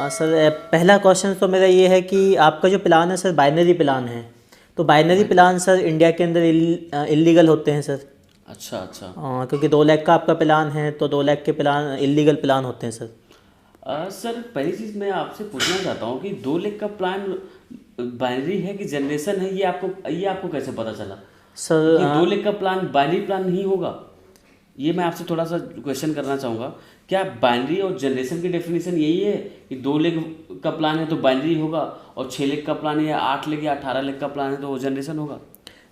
Sir पहला question तो मेरा ये है कि आपका जो प्लान है सर बाइनरी प्लान है, तो बाइनरी प्लान सर इंडिया के अंदर इलीगल होते हैं सर। अच्छा अच्छा। क्योंकि 2 लाख का आपका प्लान है तो 2 लाख के प्लान इलीगल प्लान होते हैं सर। सर पहली चीज़ मैं आपसे पूछना चाहता हूँ कि 2 लाख का प्लान बाइनरी है कि जनरेशन है, ये आपको कैसे पता चला सर कि 2 लाख का प्लान बाइनरी प्लान नहीं होगा? ये मैं आपसे थोड़ा सा क्वेश्चन करना चाहूँगा। क्या बाइनरी और जनरेशन की डेफिनेशन यही है कि 2 लाख का प्लान है तो बाइनरी होगा, और 6 लाख का प्लान है या 8 लाख या 18 लाख का प्लान है तो वो जनरेशन होगा?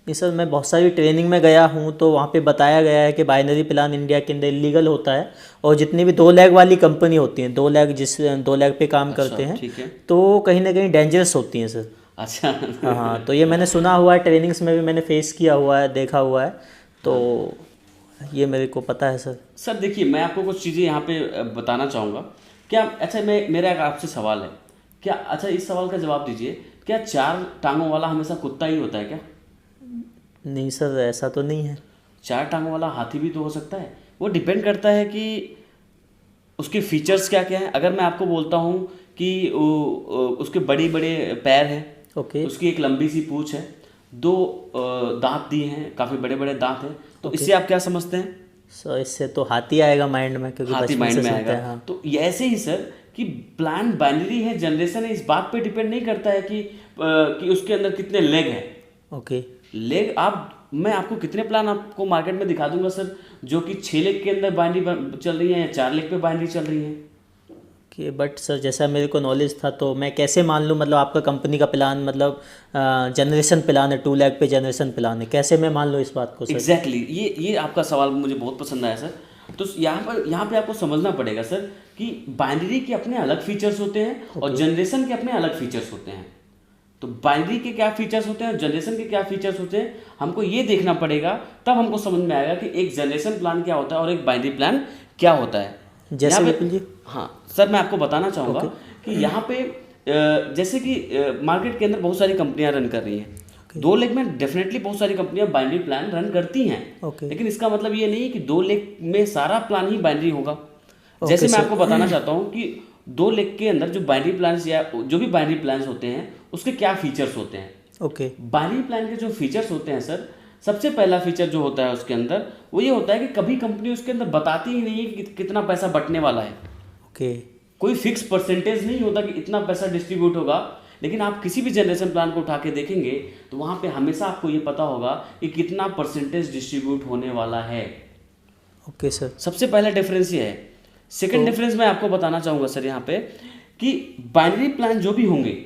नहीं सर, मैं बहुत सारी ट्रेनिंग में गया हूँ तो वहाँ पे बताया गया है कि बाइनरी प्लान इंडिया के अंदर इलीगल होता है, और जितनी भी 2 लाख वाली कंपनी होती हैं, 2 लाख 2 लाख पे काम करते हैं, ठीक है। तो कहीं ना कहीं डेंजरस होती हैं सर। अच्छा। हाँ, तो ये मैंने सुना हुआ है, ट्रेनिंग्स में भी मैंने फेस किया हुआ है, देखा हुआ है, तो ये मेरे को पता है सर। सर देखिए, मैं आपको कुछ चीज़ें यहाँ पे बताना चाहूँगा। क्या अच्छा, मेरा एक आपसे सवाल है, क्या अच्छा इस सवाल का जवाब दीजिए, क्या 4 टांगों वाला हमेशा कुत्ता ही होता है क्या? नहीं सर, ऐसा तो नहीं है। 4 टांगों वाला हाथी भी तो हो सकता है। वो डिपेंड करता है कि उसके फीचर्स क्या क्या हैं। अगर मैं आपको बोलता हूँ कि उसके बड़े बड़े पैर हैं, ओके। उसकी एक लंबी सी पूँछ है, 2 दांत दिए हैं, काफ़ी बड़े बड़े दांत हैं, तो इससे आप क्या समझते हैं? सर इससे तो हाथी आएगा माइंड में, क्योंकि हाथी बचपन माइंड से में सुनते आएगा। हैं। हाँ। तो ये ऐसे ही सर कि प्लान बाइनरी है, जनरेशन है, इस बात पे डिपेंड नहीं करता है कि उसके अंदर कितने लेग हैं। ओके। लेग मैं आपको कितने प्लान आपको मार्केट में दिखा दूंगा सर, जो कि 6 लेग के अंदर बाइनरी चल रही है या 4 लेग पे बाइनरी चल रही है। कि बट सर जैसा मेरे को नॉलेज था, तो मैं कैसे मान लूँ, मतलब आपका कंपनी का प्लान मतलब जनरेशन प्लान है, 2 लाख पे जनरेशन प्लान है, कैसे मैं मान लूँ इस बात को सर? एग्जैक्टली ये आपका सवाल मुझे बहुत पसंद आया सर। तो यहाँ पे आपको समझना पड़ेगा सर कि बाइनरी के अपने अलग फीचर्स होते हैं और जनरेशन के अपने अलग फीचर्स होते हैं। तो बाइनरी के क्या फीचर्स होते हैं और जनरेशन के क्या फीचर्स होते हैं, हमको ये देखना पड़ेगा, तब हमको समझ में आएगा कि एक जनरेशन प्लान क्या होता है और एक बाइनरी प्लान क्या होता है। जैसे विपुल जी। हाँ सर, मैं आपको बताना चाहूँगा कि यहाँ पे जैसे कि मार्केट के अंदर बहुत सारी कंपनियां रन कर रही हैं। 2 लाख में डेफिनेटली बहुत सारी कंपनियां बाइनरी प्लान रन करती हैं, लेकिन इसका मतलब ये नहीं कि 2 लाख में सारा प्लान ही बाइनरी होगा। जैसे मैं आपको बताना चाहता हूँ कि 2 लाख के अंदर जो बाइनरी प्लान्स या जो भी बाइनरी प्लान्स होते हैं उसके क्या फीचर्स होते हैं। ओके। बाइनरी प्लान के जो फीचर्स होते हैं सर, सबसे पहला फीचर जो होता है उसके अंदर वो ये होता है कि कभी कंपनी उसके अंदर बताती ही नहीं है कि कितना पैसा बंटने वाला है। ओके। कोई फिक्स परसेंटेज नहीं होता कि इतना पैसा डिस्ट्रीब्यूट होगा, लेकिन आप किसी भी जनरेशन प्लान को उठा के देखेंगे तो वहाँ पे हमेशा आपको ये पता होगा कि कितना परसेंटेज डिस्ट्रीब्यूट होने वाला है। Okay sir. सबसे पहला डिफरेंस ये है। सेकंड डिफरेंस मैं आपको बताना चाहूँगा सर यहाँ पे कि बाइनरी प्लान जो भी होंगे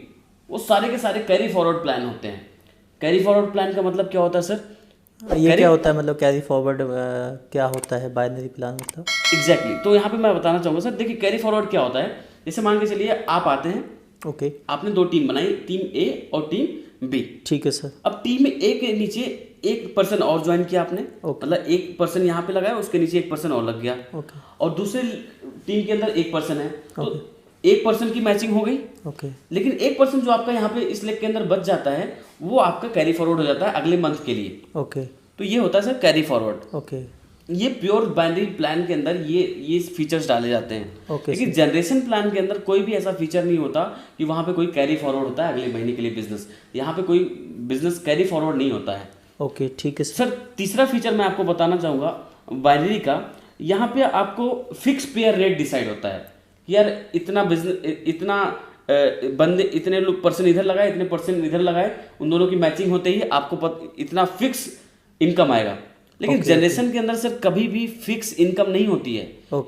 वो सारे के सारे कैरी फॉरवर्ड प्लान होते हैं। कैरी फॉरवर्ड प्लान का मतलब क्या होता है सर? ये क्या होता है, मतलब कैरी फॉरवर्ड क्या होता है बाइनरी प्लान मतलब? एग्जैक्टली तो यहाँ पे मैं बताना चाहूँगा सर, देखिए कैरी फॉरवर्ड क्या होता है। जैसे मान के चलिए आप आते हैं, ओके, आपने 2 टीम बनाई, टीम ए और टीम बी। ठीक है सर। अब टीम ए के नीचे एक पर्सन और ज्वाइन किया आपने, मतलब एक पर्सन यहाँ पे लगाया, उसके नीचे एक पर्सन और लग गया, और दूसरे टीम के अंदर एक पर्सन है, तो एक पर्सन की मैचिंग हो गई। लेकिन एक पर्सन जो आपका यहाँ पे इस लेग के अंदर बच जाता है वो आपका कैरी फॉरवर्ड हो जाता है अगले मंथ के लिए। तो ये होता है सर कैरी फॉरवर्ड। ये प्योर बाइनरी प्लान के अंदर ये फीचर्स डाले जाते हैं। लेकिन जनरेशन प्लान के अंदर कोई भी ऐसा फीचर नहीं होता कि वहाँ पे कोई कैरी फॉरवर्ड होता है अगले महीने के लिए बिजनेस। यहाँ पे कोई बिजनेस कैरी फॉरवर्ड नहीं होता है। ओके, ठीक है सर। तीसरा फीचर मैं आपको बताना चाहूँगा बाइनरी का, यहाँ पे आपको फिक्स पेयर रेट डिसाइड होता है। यार इतना बिजनेस, इतना बंदे, इतने लोग पर्सन इधर लगाए, इतने पर्सन इधर लगाए, उन दोनों की मैचिंग होते ही आपको इतना फिक्स इनकम आएगा। लेकिन जनरेशन के अंदर सर कभी भी फिक्स इनकम नहीं होती है।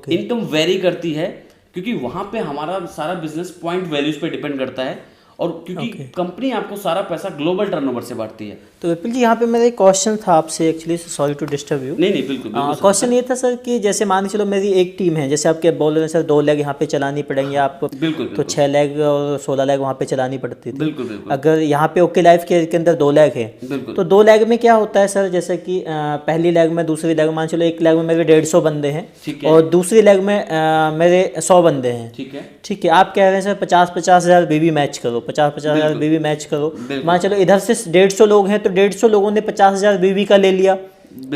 इनकम वेरी करती है, क्योंकि वहां पे हमारा सारा बिजनेस पॉइंट वैल्यूज पे डिपेंड करता है, और क्योंकि कंपनी आपको सारा पैसा ग्लोबल टर्नओवर से बांटती है। तो विपुल जी, यहाँ पे मेरा एक क्वेश्चन था आपसे, actually sorry to disturb you. नहीं बिल्कुल। क्वेश्चन ये था सर कि जैसे मान के चलो मेरी एक टीम है, जैसे आपके बोल रहे हैं सर 2 लाख यहाँ पे चलानी पड़ेंगी आपको, बिल्कुल, तो 6 लाख और 16 लाख वहाँ पे चलानी पड़ती थी। बिल्कुल। अगर यहाँ पे ओके लाइफ के अंदर 2 लाख है, तो 2 लाख में क्या होता है सर, जैसे कि पहली लाख में, दूसरी लाख, मान चलो 1 लाख में मेरे 150 बंदे हैं, और दूसरी लाख में मेरे 100 बंदे हैं। ठीक है। आप कह रहे हैं सर 50-50 हज़ार बीवी मैच करो, 50-50 हज़ार बीवी मैच करो। मान चलो इधर से 150 लोग हैं, तो 150 लोगों ने 50 हज़ार बीवी का ले लिया,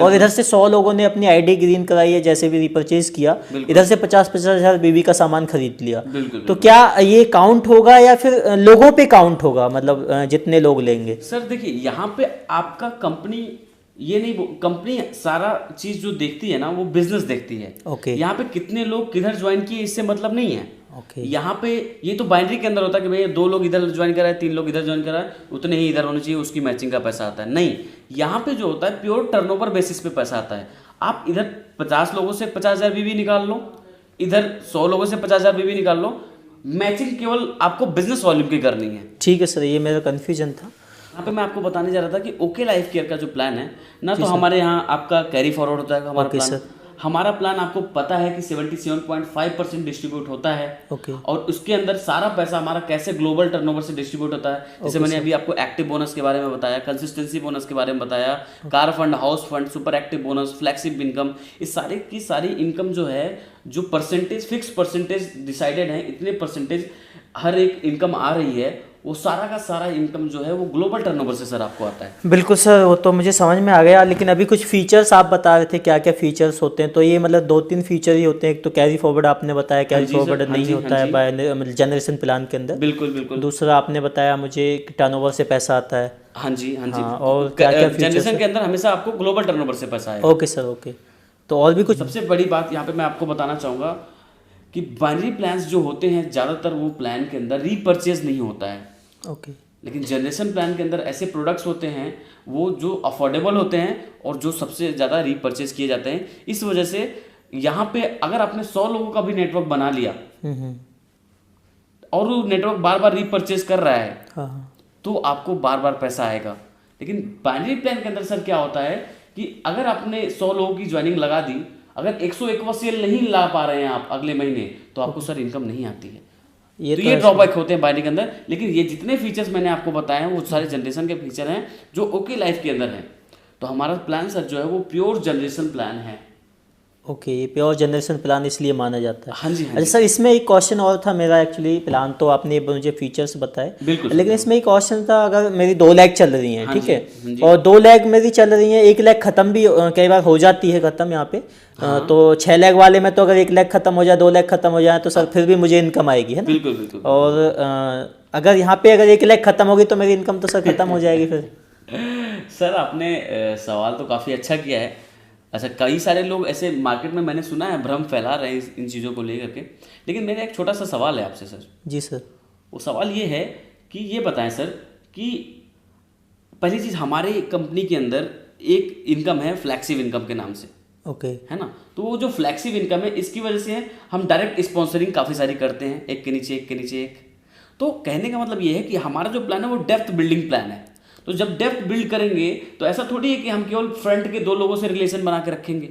और इधर से 100 लोगों ने अपनी आईडी ग्रीन कराई है, जैसे भी रिपर्चेज किया, इधर से 50-50 हज़ार बीबी का सामान खरीद लिया। तो क्या ये काउंट होगा या फिर लोगों पे काउंट होगा, मतलब जितने लोग लेंगे? सर देखिए, यहाँ पे आपका कंपनी ये नहीं, कंपनी सारा चीज जो देखती है ना वो बिजनेस देखती है। ओके। यहाँ पे कितने लोग किधर ज्वाइन किए इससे मतलब नहीं है। ओके। यहाँ पे ये तो बाइनरी के अंदर होता है कि भैया 2 लोग इधर ज्वाइन करा है, 3 लोग इधर ज्वाइन करा है, उतने ही इधर होने चाहिए, उसकी मैचिंग का पैसा आता है। नहीं, यहाँ पे जो होता है प्योर टर्नओवर बेसिस पे पैसा आता है। आप इधर 50 लोगों से 50,000 बीबी निकाल लो, इधर 100 लोगों से 50,000 बीबी निकाल लो, मैचिंग केवल आपको बिजनेस वॉल्यूम की करनी है। ठीक है सर, ये मेरा कन्फ्यूजन था। यहाँ पे मैं आपको बताने जा रहा था कि ओके लाइफ केयर का जो प्लान है ना, तो हमारे यहाँ आपका कैरी फॉरवर्ड होता है हमारा प्लान। हमारा प्लान आपको पता है कि 77.5% डिस्ट्रीब्यूट होता है। और उसके अंदर सारा पैसा हमारा कैसे ग्लोबल टर्नओवर से डिस्ट्रीब्यूट होता है। जैसे मैंने अभी आपको एक्टिव बोनस के बारे में बताया, कंसिस्टेंसी बोनस के बारे में बताया, car fund, house fund, super active bonus, flexible income, इस सारे की सारी इनकम जो है, जो परसेंटेज, फिक्स परसेंटेज डिसाइडेड है, इतने परसेंटेज हर एक इनकम आ रही है, वो सारा का सारा इनकम जो है वो ग्लोबल टर्नओवर से सर आपको आता है। बिल्कुल सर, वो तो मुझे समझ में आ गया, लेकिन अभी कुछ फीचर्स आप बता रहे थे, क्या क्या फीचर्स होते हैं? तो ये मतलब 2-3 फीचर ही होते हैं। एक तो कैरी फॉरवर्ड आपने बताया, कैरी फॉरवर्ड नहीं होता है बाय जनरेशन प्लान के अंदर। बिल्कुल बिल्कुल। दूसरा आपने बताया मुझे टर्नओवर से पैसा आता है। हाँ जी, हाँ जी। और क्या क्या जनरेशन के अंदर हमेशा आपको ग्लोबल टर्नओवर से पैसा आएगा। Okay sir, okay. तो और भी कुछ? सबसे बड़ी बात यहाँ पे मैं आपको बताना चाहूँगा कि बाइनरी प्लान्स जो होते हैं ज़्यादातर वो प्लान के अंदर रीपर्चेज नहीं होता है। ओके। लेकिन जनरेशन प्लान के अंदर ऐसे प्रोडक्ट्स होते हैं वो जो अफोर्डेबल होते हैं और जो सबसे ज़्यादा रीपर्चेज किए जाते हैं। इस वजह से यहाँ पे अगर आपने 100 लोगों का भी नेटवर्क बना लिया और वो नेटवर्क बार बार रीपर्चेज कर रहा है, तो आपको बार बार पैसा आएगा। लेकिन बाइनरी प्लान के अंदर सर क्या होता है कि अगर आपने 100 लोगों की ज्वाइनिंग लगा दी, अगर 101वां सेल नहीं ला पा रहे हैं आप अगले महीने, तो आपको सर इनकम नहीं आती है। ये ड्रॉबैक होते हैं बाइनरी के अंदर। लेकिन ये जितने फीचर्स मैंने आपको बताए हैं वो सारे जनरेशन के फीचर हैं जो ओके लाइफ के अंदर हैं। तो हमारा प्लान सर जो है वो प्योर जनरेशन प्लान है। ओके, ये प्योर जनरेशन प्लान इसलिए माना जाता है। हाँ जी, अच्छा सर, इसमें एक क्वेश्चन और था मेरा। एक्चुअली प्लान तो आपने मुझे फीचर्स बताए, बिल्कुल, लेकिन इसमें एक क्वेश्चन था, अगर मेरी 2 लाख चल रही हैं, ठीक है, हाँ और 2 लाख मेरी चल रही हैं, 1 लाख खत्म भी कई बार हो जाती है खत्म यहाँ पे। तो 6 लाख वाले में तो अगर 1 लाख खत्म हो जाए, 2 लाख खत्म हो जाए, तो सर फिर भी मुझे इनकम आएगी, है ना? बिल्कुल बिल्कुल। और अगर यहाँ पे अगर 1 लाख खत्म होगी तो मेरी इनकम तो सर खत्म हो जाएगी फिर। सर आपने सवाल तो काफ़ी अच्छा किया है। अच्छा, कई सारे लोग ऐसे मार्केट में मैंने सुना है भ्रम फैला रहे हैं इन चीज़ों को लेकर के। लेकिन मेरा एक छोटा सा सवाल है आपसे सर। जी सर। वो सवाल ये है कि ये बताएं सर कि पहली चीज़, हमारे कंपनी के अंदर एक इनकम है फ्लैक्सिव इनकम के नाम से। ओके। है ना? तो वो जो फ्लैक्सिव इनकम है, इसकी वजह से हम डायरेक्ट स्पॉन्सरिंग काफ़ी सारी करते हैं, एक के नीचे एक के नीचे एक। तो कहने का मतलब ये है कि हमारा जो प्लान है वो डेप्थ बिल्डिंग प्लान है। तो जब डेप्थ बिल्ड करेंगे तो ऐसा थोड़ी है कि हम केवल फ्रंट के 2 लोगों से रिलेशन बना के रखेंगे।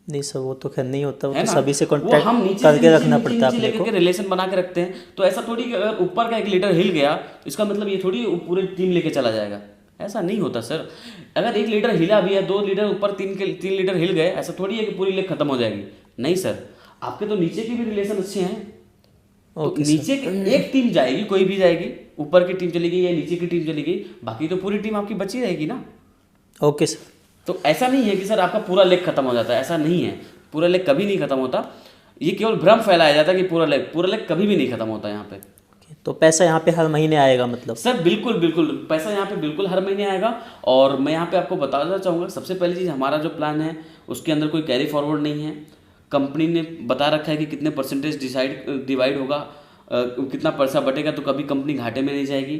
नहीं सर, वो तो खैर नहीं होता, वो तो सभी से कांटेक्ट करके रखना पड़ता है अपने को, रिलेशन बना के रखते हैं। तो ऐसा थोड़ी कि अगर ऊपर का एक लीडर हिल गया इसका मतलब ये थोड़ी पूरी टीम लेके चला जाएगा, ऐसा नहीं होता सर। अगर एक लीडर हिला भी है, 2 लीडर ऊपर, 3 लीडर हिल गए, ऐसा थोड़ी है कि पूरी लेग खत्म हो जाएगी। नहीं सर, आपके तो नीचे के भी रिलेशन अच्छे हैं। तो नीचे एक टीम जाएगी, कोई भी जाएगी, ऊपर की टीम चली गई या नीचे की टीम चली गई, बाकी तो पूरी टीम आपकी बची रहेगी ना। Okay sir. तो ऐसा नहीं है कि सर आपका पूरा लेग खत्म हो जाता है, ऐसा नहीं है। पूरा लेग कभी नहीं खत्म होता। ये केवल भ्रम फैलाया जाता है कि पूरा लेग कभी भी नहीं खत्म होता यहाँ पे। तो पैसा यहाँ पे हर महीने आएगा मतलब? सर बिल्कुल बिल्कुल, पैसा यहाँ पे बिल्कुल हर महीने आएगा। और मैं यहाँ पे आपको बताना चाहूँगा, सबसे पहली चीज़, हमारा जो प्लान है उसके अंदर कोई कैरी फॉरवर्ड नहीं है। कंपनी ने बता रखा है कि कितने परसेंटेज डिवाइड होगा, कितना पैसा बटेगा, तो कभी कंपनी घाटे में नहीं जाएगी।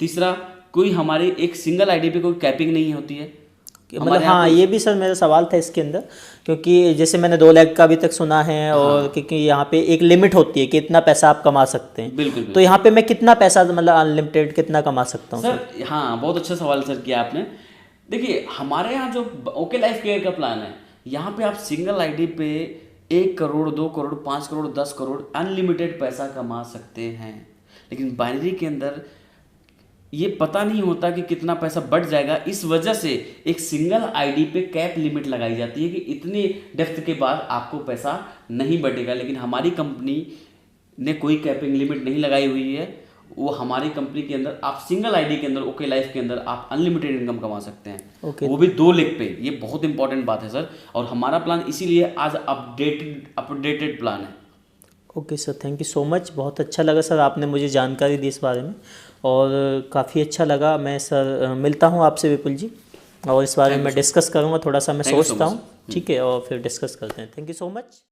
तीसरा, कोई हमारी एक सिंगल आईडी पे कोई कैपिंग नहीं होती है मतलब। हाँ, ये भी सर मेरा सवाल था इसके अंदर, क्योंकि जैसे मैंने 2 लाख का अभी तक सुना है। हाँ। और क्योंकि यहाँ पे एक लिमिट होती है कि इतना पैसा आप कमा सकते हैं। बिल्कुल। तो यहाँ पे मैं कितना पैसा, मतलब अनलिमिटेड कितना कमा सकता हूँ सर? हाँ, बहुत अच्छा सवाल सर किया आपने। देखिए, हमारे यहाँ जो ओके लाइफ केयर का प्लान है, यहाँ पे आप सिंगल आईडी पे 1 करोड़, 2 करोड़, 5 करोड़, 10 करोड़ अनलिमिटेड पैसा कमा सकते हैं। लेकिन बाइनरी के अंदर ये पता नहीं होता कि कितना पैसा बढ़ जाएगा। इस वजह से एक सिंगल आईडी पे कैप लिमिट लगाई जाती है कि इतनी डेप्थ के बाद आपको पैसा नहीं बढ़ेगा। लेकिन हमारी कंपनी ने कोई कैपिंग लिमिट नहीं लगाई हुई है वो हमारी कंपनी के अंदर आप सिंगल आईडी के अंदर ओके लाइफ के अंदर आप अनलिमिटेड इनकम कमा सकते हैं। वो भी 2 लेग पे। ये बहुत इंपॉर्टेंट बात है सर, और हमारा प्लान इसीलिए आज अपडेटेड प्लान है। Okay sir, thank you so much. बहुत अच्छा लगा सर, आपने मुझे जानकारी दी इस बारे में और काफ़ी अच्छा लगा। मैं सर मिलता हूँ आपसे विपुल जी, और इस बारे में डिस्कस करूँगा, थोड़ा सा मैं सोचता हूँ, ठीक है, और फिर डिस्कस करते हैं। Thank you so much.